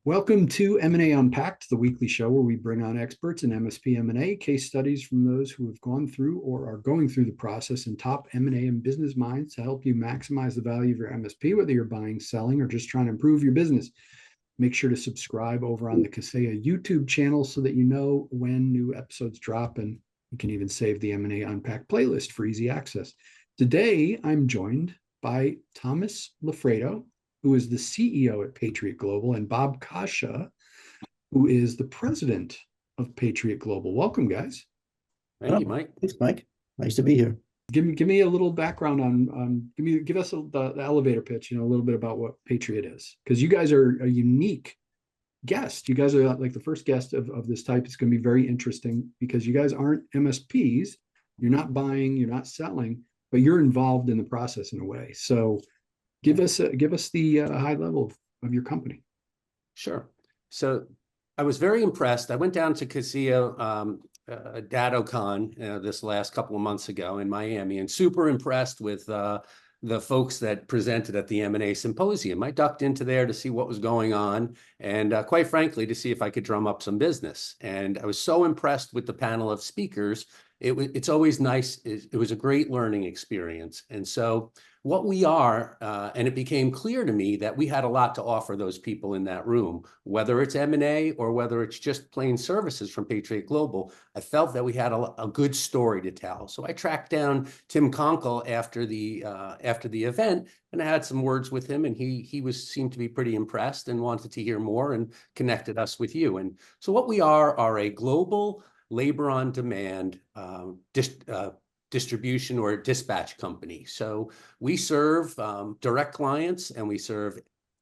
Welcome to M&A Unpacked, the weekly show where we bring on experts in MSP M&A, case studies from those who have gone through or are going through the process, and top M&A and business minds to help you maximize the value of your MSP, whether you're buying, selling, or just trying to improve your business. Make sure to subscribe over on the Coscia YouTube channel so that you know when new episodes drop, and you can even save the M&A Unpacked playlist for easy access. Today, I'm joined by Thomas Loffredo, who is the CEO at Patriot Global, and Bob Coscia, who is the president of Patriot Global. Welcome, guys. Thank you, Mike. Thanks, Mike. Nice to be here. Give me a little background on give us the elevator pitch, a little bit about what Patriot is, because you guys are a unique guest. You guys are like the first guest of this type. It's going to be very interesting because you guys aren't MSPs. You're not buying, you're not selling, but you're involved in the process in a way. So give us the high level of your company. Sure. So I was very impressed. I went down to Coscia DattoCon this last couple of months ago in Miami, and super impressed with the folks that presented at the M&A Symposium. I ducked into there to see what was going on, and quite frankly, to see if I could drum up some business. And I was so impressed with the panel of speakers. It's always nice. It was a great learning experience. And so what we are, and it became clear to me that we had a lot to offer those people in that room, whether it's M&A or whether it's just plain services from Patriot Global. I felt that we had a good story to tell. So I tracked down Tim Conkle after the event, and I had some words with him, and he seemed to be pretty impressed and wanted to hear more and connected us with you. And so what we are a global labor on demand distribution or dispatch company. So we serve direct clients, and we serve,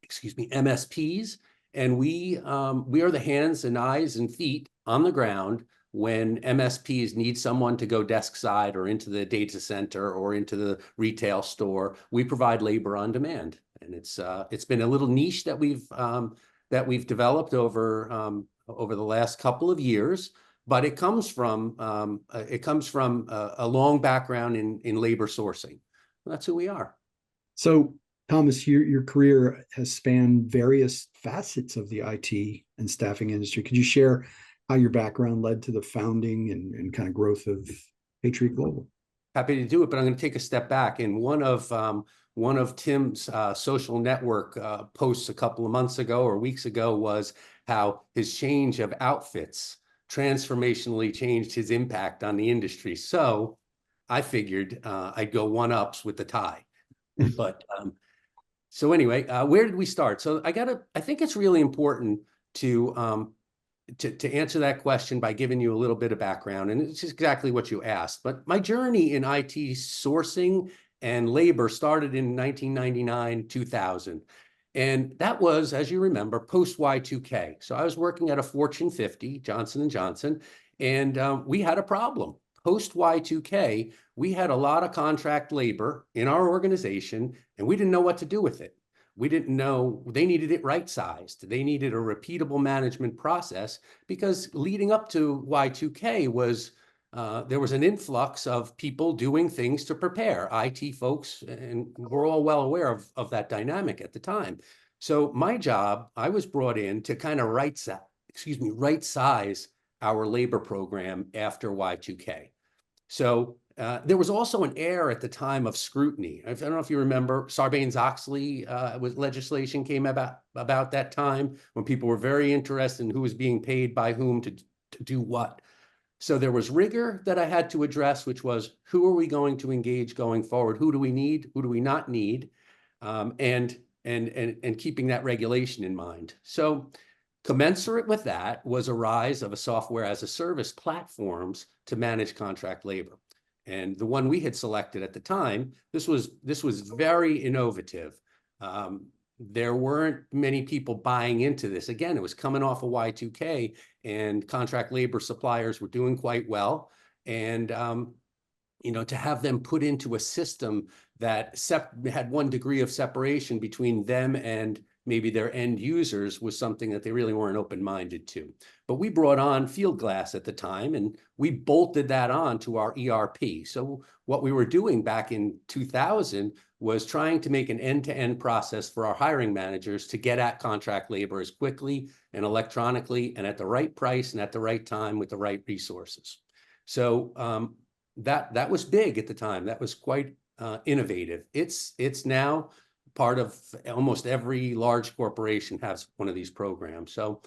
MSPs, and we are the hands and eyes and feet on the ground when MSPs need someone to go desk side or into the data center or into the retail store. We provide labor on demand, and it's been a little niche that we've developed over the last couple of years. But it comes from a long background in labor sourcing. That's who we are. So, Thomas, your career has spanned various facets of the IT and staffing industry. Could you share how your background led to the founding and kind of growth of Patriot Global? Happy to do it, but I'm going to take a step back. And one of Tim's social network posts a couple of months ago or weeks ago was how his change of outfits transformationally changed his impact on the industry. So I figured I'd go one-ups with the tie. But so anyway, where did we start? So I think it's really important to answer that question by giving you a little bit of background, and it's exactly what you asked. But my journey in IT sourcing and labor started in 1999, 2000. And that was, as you remember, post Y2K. So I was working at a Fortune 50, Johnson & Johnson, and we had a problem. Post Y2K, we had a lot of contract labor in our organization, and we didn't know what to do with it. We didn't know, they needed it right-sized. They needed a repeatable management process, because leading up to Y2K was there was an influx of people doing things to prepare, IT folks, and we're all well aware of that dynamic at the time. So my job, I was brought in to kind of right-size our labor program after Y2K. So there was also an air at the time of scrutiny. I don't know if you remember, Sarbanes-Oxley legislation came about that time, when people were very interested in who was being paid by whom to do what. So there was rigor that I had to address, which was, who are we going to engage going forward? Who do we need? Who do we not need? And keeping that regulation in mind. So commensurate with that was a rise of a software as a service platforms to manage contract labor. And the one we had selected at the time, this was very innovative. There weren't many people buying into this. Again, it was coming off of Y2K, and contract labor suppliers were doing quite well. And to have them put into a system that had one degree of separation between them and maybe their end users was something that they really weren't open-minded to. But we brought on Field Glass at the time, and we bolted that on to our ERP. So what we were doing back in 2000 was trying to make an end-to-end process for our hiring managers to get at contract labor as quickly and electronically and at the right price and at the right time with the right resources. So that was big at the time. That was quite innovative. It's now part of almost every large corporation has one of these programs. So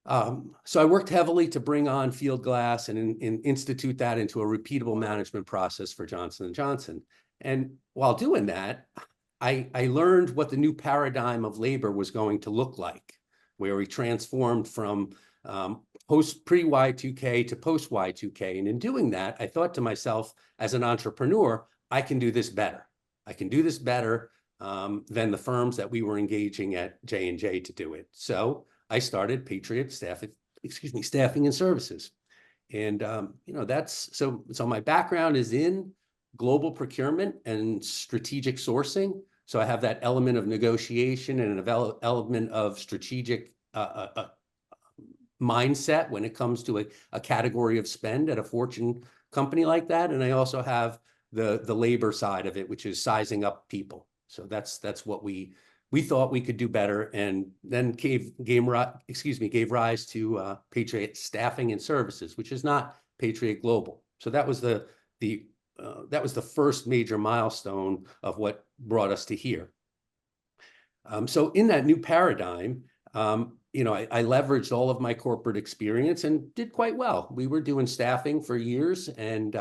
I worked heavily to bring on Field Glass and institute that into a repeatable management process for Johnson & Johnson. And while doing that, I learned what the new paradigm of labor was going to look like, where we transformed from pre-Y2K to post-Y2K. And in doing that, I thought to myself, as an entrepreneur, I can do this better. I can do this better than the firms that we were engaging at J&J to do it. So I started Patriot Staffing and Services. And, so my background is in global procurement and strategic sourcing. So I have that element of negotiation and an element of strategic mindset when it comes to a category of spend at a Fortune company like that. And I also have the labor side of it, which is sizing up people. So that's what we thought we could do better, and then gave rise to Patriot Staffing and Services, which is not Patriot Global. So that was the first major milestone of what brought us to here. So in that new paradigm, I leveraged all of my corporate experience and did quite well. We were doing staffing for years, and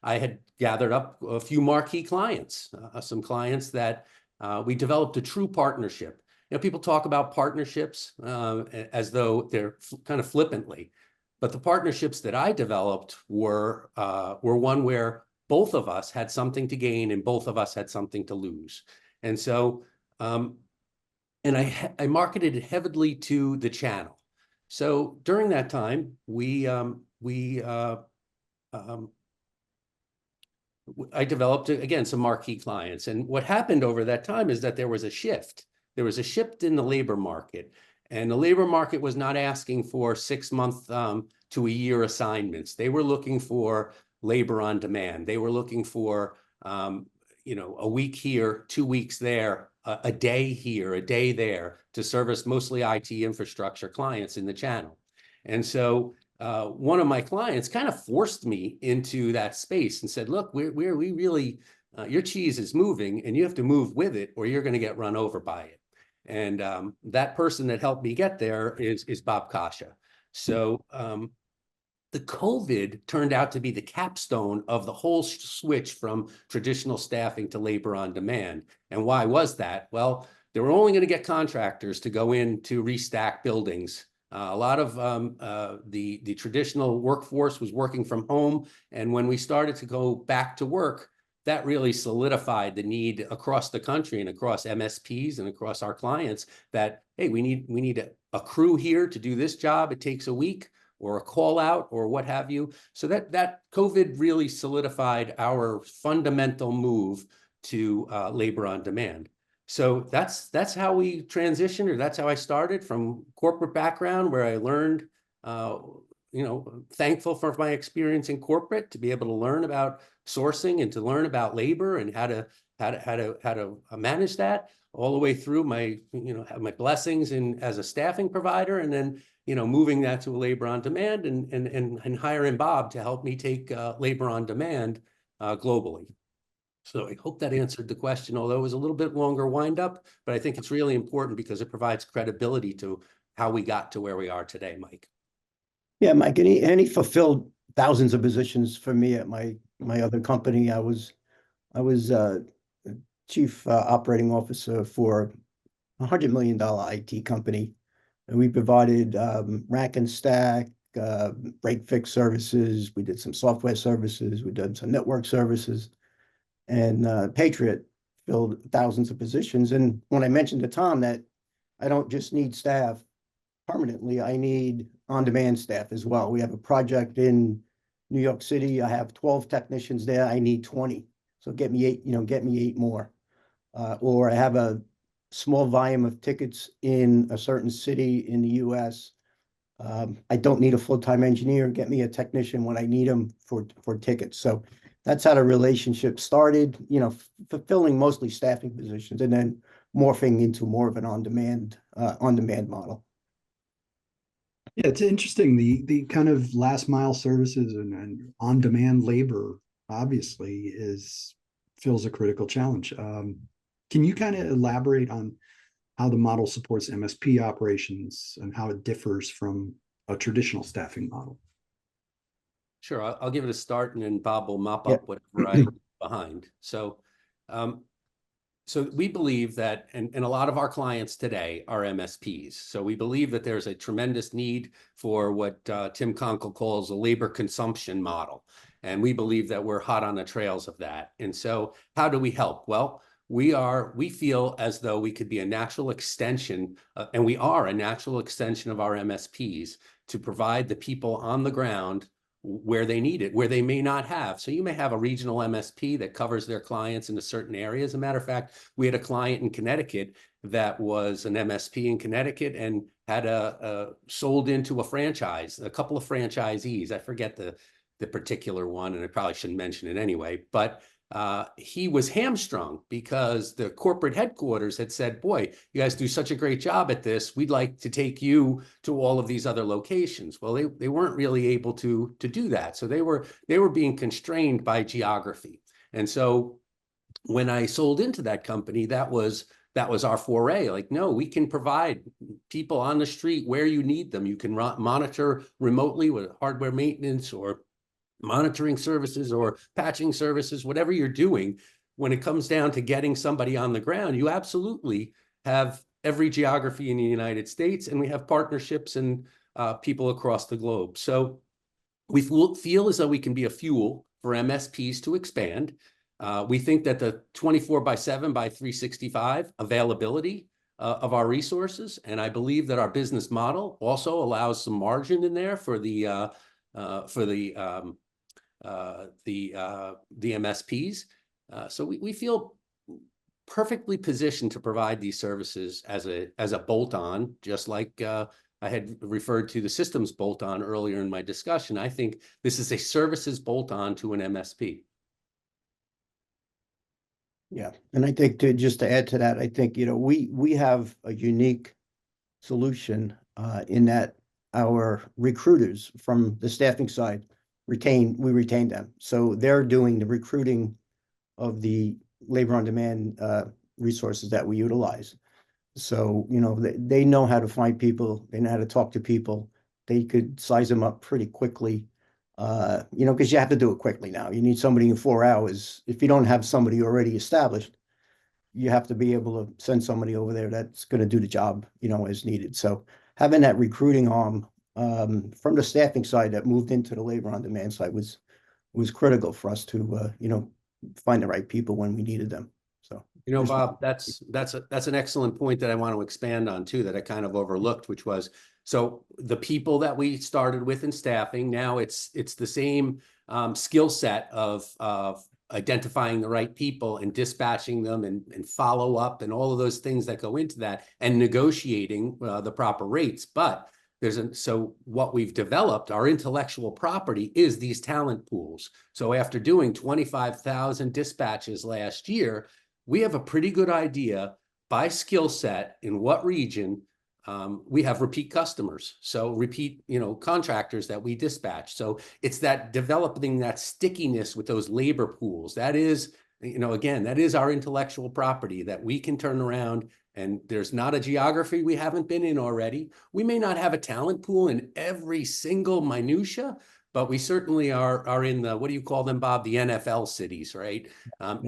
I had gathered up a few marquee clients, some clients that we developed a true partnership. People talk about partnerships as though they're kind of flippantly, but the partnerships that I developed were one where both of us had something to gain and both of us had something to lose. And so, and I marketed it heavily to the channel. So during that time, I developed, again, some marquee clients. And what happened over that time is that there was a shift. There was a shift in the labor market. And the labor market was not asking for 6-month to a year assignments. They were looking for labor on demand. They were looking for, a week here, 2 weeks there, a day here, a day there, to service mostly IT infrastructure clients in the channel. And so one of my clients kind of forced me into that space and said, look, we really, your cheese is moving and you have to move with it or you're going to get run over by it. And that person that helped me get there is Bob Coscia. So the COVID turned out to be the capstone of the whole switch from traditional staffing to labor on demand. And why was that? Well, they were only going to get contractors to go in to restack buildings. A lot of the traditional workforce was working from home. And when we started to go back to work, that really solidified the need across the country and across MSPs and across our clients that, hey, we need a crew here to do this job. It takes a week or a call out or what have you. So that COVID really solidified our fundamental move to labor on demand. So that's how we transitioned, or that's how I started, from corporate background where I learned, thankful for my experience in corporate to be able to learn about sourcing and to learn about labor and how to manage that, all the way through my blessings as a staffing provider, and then moving that to a labor on demand and hiring Bob to help me take labor on demand globally. So I hope that answered the question, although it was a little bit longer wind up, but I think it's really important because it provides credibility to how we got to where we are today, Mike. Yeah, Mike, and he fulfilled thousands of positions for me at my other company. I was chief operating officer for $100 million IT company, and we provided rack and stack, break fix services. We did some software services. We did some network services. And Patriot filled thousands of positions. And when I mentioned to Tom that I don't just need staff permanently, I need on-demand staff as well. We have a project in New York City. I have 12 technicians there. I need 20. So get me 8 more. Or I have a small volume of tickets in a certain city in the US. I don't need a full-time engineer. Get me a technician when I need them for tickets. So that's how the relationship started, you know, fulfilling mostly staffing positions and then morphing into more of an on-demand model. Yeah, it's interesting. The kind of last mile services and on-demand labor obviously feels a critical challenge. Can you kind of elaborate on how the model supports MSP operations and how it differs from a traditional staffing model? Sure, I'll give it a start, and then Bob will mop Yeah. up whatever I leave behind. So, so we believe that, and a lot of our clients today are MSPs. So we believe that there's a tremendous need for what Tim Conkle calls a labor consumption model. And we believe that we're hot on the trails of that. And so how do we help? Well, we feel as though we could be a natural extension, and we are a natural extension of our MSPs to provide the people on the ground where they need it, where they may not have. So you may have a regional MSP that covers their clients in a certain area. As a matter of fact, we had a client in Connecticut that was an MSP in Connecticut and had sold into a franchise, a couple of franchisees. I forget the particular one, and I probably shouldn't mention it anyway, but he was hamstrung because the corporate headquarters had said, boy, you guys do such a great job at this. We'd like to take you to all of these other locations. Well, they weren't really able to do that. So they were being constrained by geography. And so when I sold into that company, that was our foray. Like, no, we can provide people on the street where you need them. You can monitor remotely with hardware maintenance or monitoring services or patching services, whatever you're doing. When it comes down to getting somebody on the ground, you absolutely have every geography in the United States, and we have partnerships and people across the globe. So we feel as though we can be a fuel for MSPs to expand. We think that the 24/7 by 365 availability of our resources, and I believe that our business model also allows some margin in there for the MSPs. So we feel perfectly positioned to provide these services as a bolt-on, just like I had referred to the systems bolt-on earlier in my discussion. I think this is a services bolt-on to an MSP. Yeah, and I think just to add to that, I think, you know, we have a unique solution in that our recruiters from the staffing side we retain them. So they're doing the recruiting of the labor on demand resources that we utilize. So, you know, they know how to find people, they know how to talk to people, they could size them up pretty quickly, you know, because you have to do it quickly now. You need somebody in 4 hours. If you don't have somebody already established, you have to be able to send somebody over there that's going to do the job, you know, as needed. So having that recruiting arm from the staffing side that moved into the labor on demand side was critical for us to you know, find the right people when we needed them. So, you know, Bob, that's an excellent point that I want to expand on too, that I kind of overlooked, which was, so the people that we started with in staffing, now it's the same skill set of identifying the right people and dispatching them and follow up and all of those things that go into that, and negotiating the proper rates. But so what we've developed, our intellectual property, is these talent pools. So after doing 25,000 dispatches last year, we have a pretty good idea by skill set in what region we have repeat customers. So repeat, you know, contractors that we dispatch. So it's that developing that stickiness with those labor pools. That is, you know, again, that is our intellectual property that we can turn around. And there's not a geography we haven't been in already. We may not have a talent pool in every single minutia, but we certainly are in the, what do you call them, Bob? The NFL cities, right?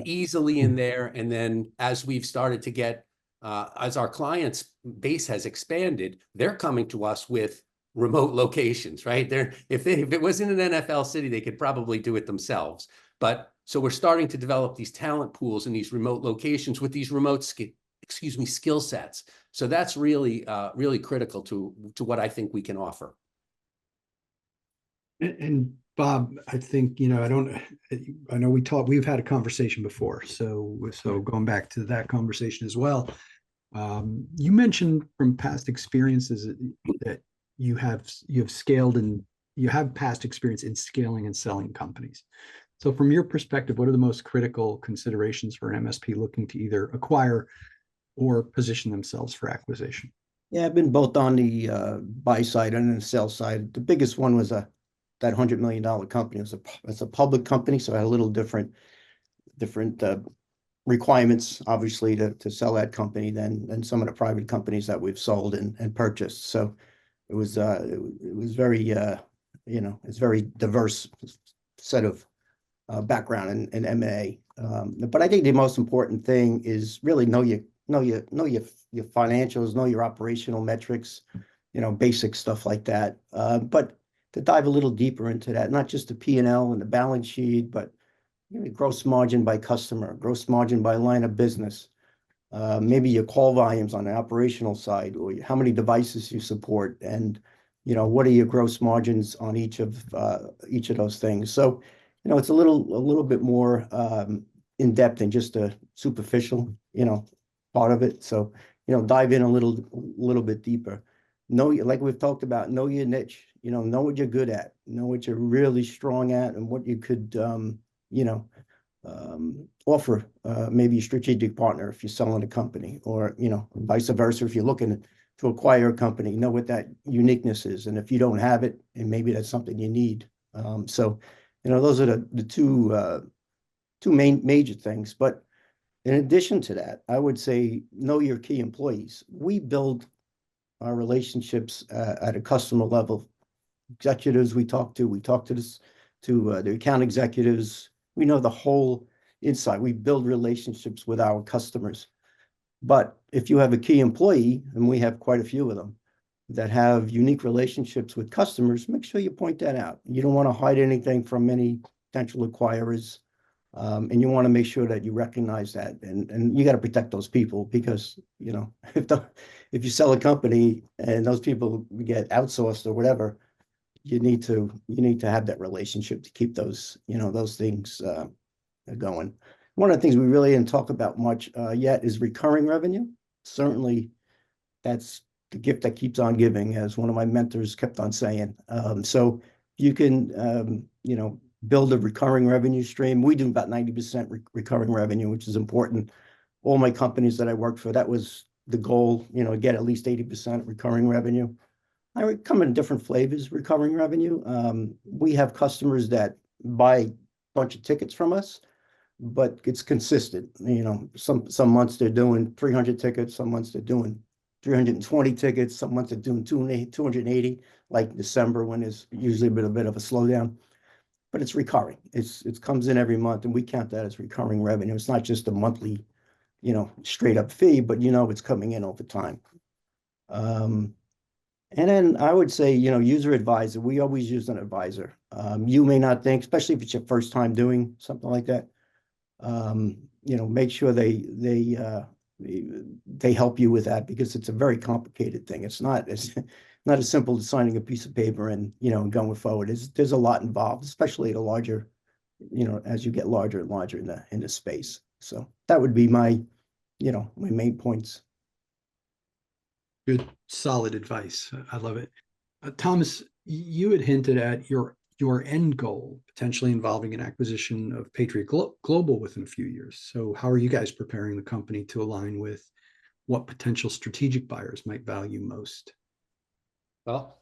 Easily in there. And then as we've started to get, as our clients base has expanded, they're coming to us with remote locations, right? If it was in an NFL city, they could probably do it themselves. But so we're starting to develop these talent pools in these remote locations with these remote skill sets. So that's really, really critical to what I think we can offer. And Bob, I think, you know, I know we've had a conversation before. So going back to that conversation as well, You mentioned from past experiences that you have scaled and you have past experience in scaling and selling companies. So from your perspective, what are the most critical considerations for an MSP looking to either acquire or position themselves for acquisition? Yeah, I've been both on the buy side and the sell side. The biggest one was that $100 million company. It's a public company, so I had a little different requirements, obviously, to sell that company than some of the private companies that we've sold and purchased. So it was very it's very diverse set of background in M&A. But I think the most important thing is really know your financials, know your operational metrics, basic stuff like that. But to dive a little deeper into that, not just the P&L and the balance sheet, but gross margin by customer, gross margin by line of business, maybe your call volumes on the operational side, or how many devices you support, and what are your gross margins on each of those things. So it's a little bit more in depth than just a superficial part of it. So dive in a little bit deeper. Like we've talked about, know your niche. Know what you're good at, know what you're really strong at, and what you could offer maybe a strategic partner if you're selling a company, or vice versa if you're looking to acquire a company. Know what that uniqueness is, and if you don't have it, and maybe that's something you need. So those are the two major things. But in addition to that, I would say know your key employees. We build our relationships at a customer level. Executives we talk to the account executives. We know the whole inside. We build relationships with our customers. But if you have a key employee, and we have quite a few of them, that have unique relationships with customers, make sure you point that out. You don't want to hide anything from any potential acquirers. And you want to make sure that you recognize that, and you got to protect those people, because if you sell a company and those people get outsourced or whatever, you need to have that relationship to keep those those things going. One of the things we really didn't talk about much yet is recurring revenue. Certainly, that's the gift that keeps on giving, as one of my mentors kept on saying. So you can build a recurring revenue stream. We do about 90% recurring revenue, which is important. All my companies that I worked for, that was the goal, get at least 80% recurring revenue. I come in different flavors, recurring revenue. We have customers that buy a bunch of tickets from us, but it's consistent. Some months they're doing 300 tickets, some months they're doing 320 tickets, some months they're doing 280, like December, when there's usually a bit of a slowdown. But it's recurring. It comes in every month, and we count that as recurring revenue. It's not just a monthly, straight up fee, but it's coming in over time. And then I would say, user advisor. We always use an advisor. You may not think, especially if it's your first time doing something like that, make sure they help you with that, because it's a very complicated thing. It's not as simple as signing a piece of paper and going forward. There's a lot involved, especially at a larger, as you get larger and larger in the space. So that would be my main points. Good, solid advice. I love it. Thomas, you had hinted at your end goal potentially involving an acquisition of Patriot Global within a few years. So how are you guys preparing the company to align with what potential strategic buyers might value most? Well,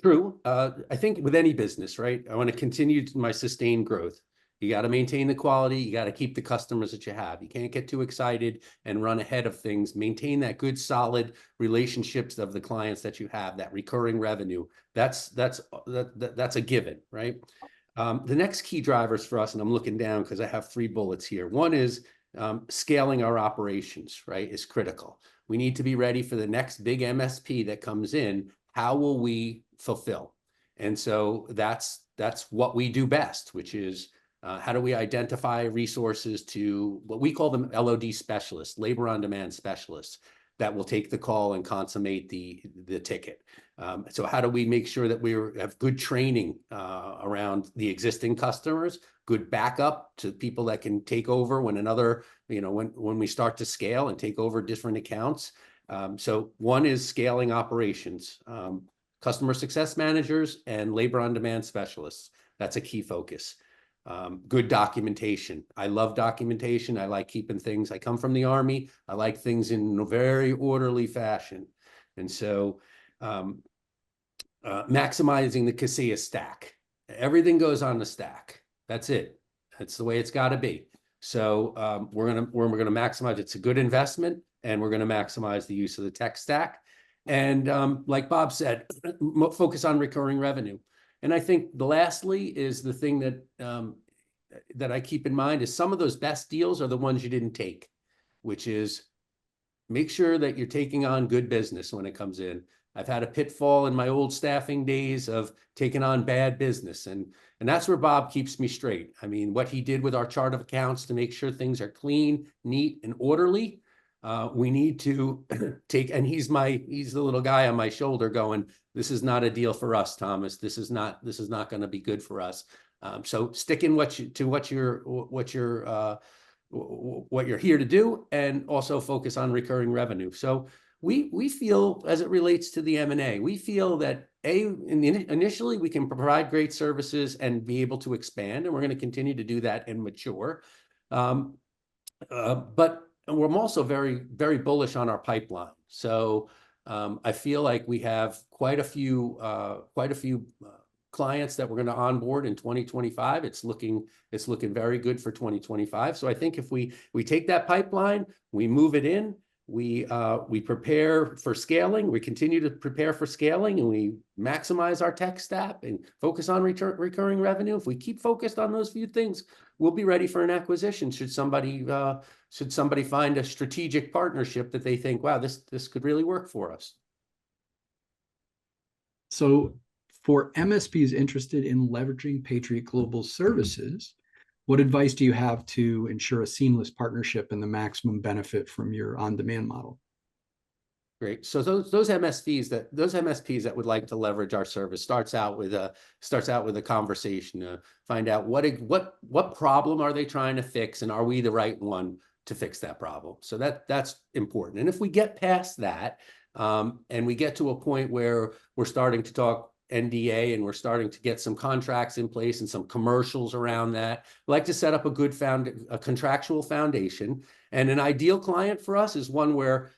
true. I think with any business, right? I want to continue my sustained growth. You got to maintain the quality. You got to keep the customers that you have. You can't get too excited and run ahead of things. Maintain that good, solid relationships of the clients that you have, that recurring revenue. That's a given, right? The next key drivers for us, and I'm looking down because I have 3 bullets here. One is scaling our operations, right, is critical. We need to be ready for the next big MSP that comes in. How will we fulfill? And so that's what we do best, which is how do we identify resources to what we call them LOD specialists, labor on demand specialists, that will take the call and consummate the ticket. So how do we make sure that we have good training around the existing customers, good backup to people that can take over when when we start to scale and take over different accounts, So one is scaling operations, customer success managers and labor on demand specialists. That's a key focus. Good documentation. I love documentation. I like keeping things. I come from the Army. I like things in a very orderly fashion. And so maximizing the Coscia stack. Everything goes on the stack. That's it. That's the way it's got to be. So we're gonna maximize. It's a good investment, and we're gonna maximize the use of the tech stack. And like Bob said, focus on recurring revenue. And I think lastly is the thing that that I keep in mind is some of those best deals are the ones you didn't take, which is make sure that you're taking on good business when it comes in. I've had a pitfall in my old staffing days of taking on bad business. And that's where Bob keeps me straight. I mean, what he did with our chart of accounts to make sure things are clean, neat, and orderly. We need to take, and he's the little guy on my shoulder going, this is not a deal for us, Thomas. This is not going to be good for us. So stick in what you're here to do, and also focus on recurring revenue. So we feel, as it relates to the M&A, we feel that initially we can provide great services and be able to expand, and we're going to continue to do that and mature. But we're also very, very bullish on our pipeline. So I feel like we have quite a few clients that we're going to onboard in 2025. It's looking very good for 2025. So I think if we take that pipeline, we move it in, we prepare for scaling, we continue to prepare for scaling, and we maximize our tech stack and focus on recurring revenue. If we keep focused on those few things, we'll be ready for an acquisition. Should somebody find a strategic partnership that they think, wow, this could really work for us. So for MSPs interested in leveraging Patriot Global services, what advice do you have to ensure a seamless partnership and the maximum benefit from your on-demand model? Great. So those MSPs that would like to leverage our service starts out with a conversation to find out what problem are they trying to fix, and are we the right one to fix that problem? So that's important. And if we get past that, and we get to a point where we're starting to talk NDA and we're starting to get some contracts in place and some commercials around that, we like to set up a contractual foundation. And an ideal client for us is one where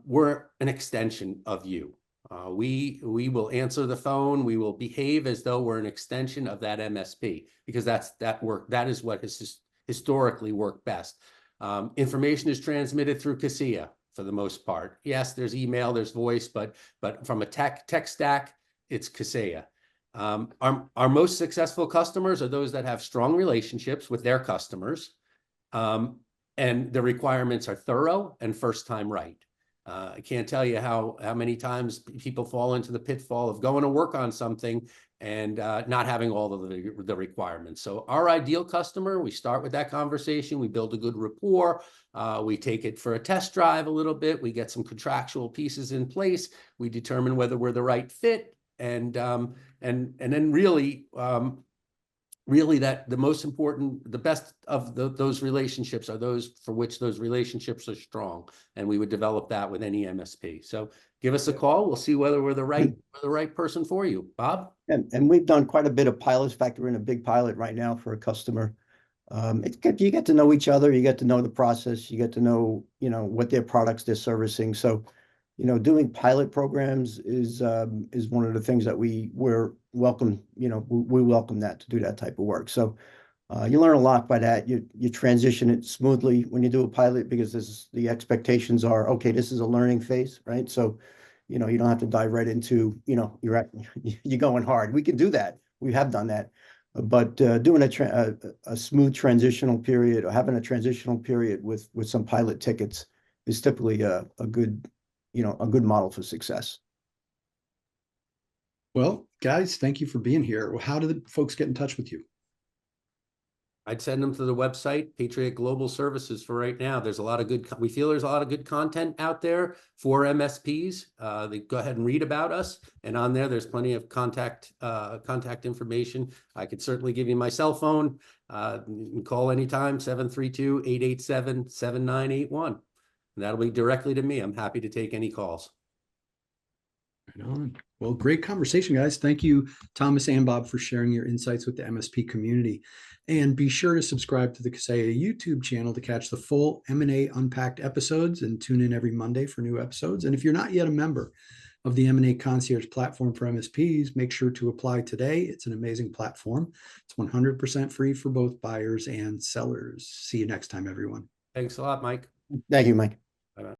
we're an extension of you. We will answer the phone. We will behave as though we're an extension of that MSP, because that is what has historically worked best. Information is transmitted through Coscia for the most part. Yes, there's email, there's voice, but from a tech stack, it's Coscia. Our most successful customers are those that have strong relationships with their customers, and the requirements are thorough and first time right. I can't tell you how many times people fall into the pitfall of going to work on something and not having all of the requirements. So our ideal customer, we start with that conversation, we build a good rapport, we take it for a test drive a little bit, we get some contractual pieces in place, we determine whether we're the right fit, and then really that the most important, the best of those relationships are those for which those relationships are strong, and we would develop that with any MSP. So give us a call. We'll see whether we're the right person for you, Bob. And we've done quite a bit of pilots. In fact, we're in a big pilot right now for a customer. You get to know each other, you get to know the process, you get to know what their products they're servicing. So doing pilot programs is one of the things that we're welcome. We welcome that, to do that type of work. So you learn a lot by that. You transition it smoothly when you do a pilot, because the expectations are, okay, this is a learning phase, right? So you don't have to dive right into you're going hard. We can do that. We have done that. But doing a smooth transitional period, or having a transitional period with some pilot tickets, is typically a good model for success. Well, guys, thank you for being here. How do the folks get in touch with you? I'd send them to the website, Patriot Global Services, for right now. We feel there's a lot of good content out there for MSPs. They go ahead and read about us, and on there's plenty of contact information. I could certainly give you my cell phone. You can call anytime, 732-887-7981. And that'll be directly to me. I'm happy to take any calls. Right on. Well, great conversation, guys. Thank you, Thomas and Bob, for sharing your insights with the MSP community. And be sure to subscribe to the Coscia YouTube channel to catch the full M&A Unpacked episodes, and tune in every Monday for new episodes. And if you're not yet a member of the M&A Concierge platform for MSPs, make sure to apply today. It's an amazing platform. It's 100% free for both buyers and sellers. See you next time, everyone. Thanks a lot, Mike. Thank you, Mike. Bye-bye.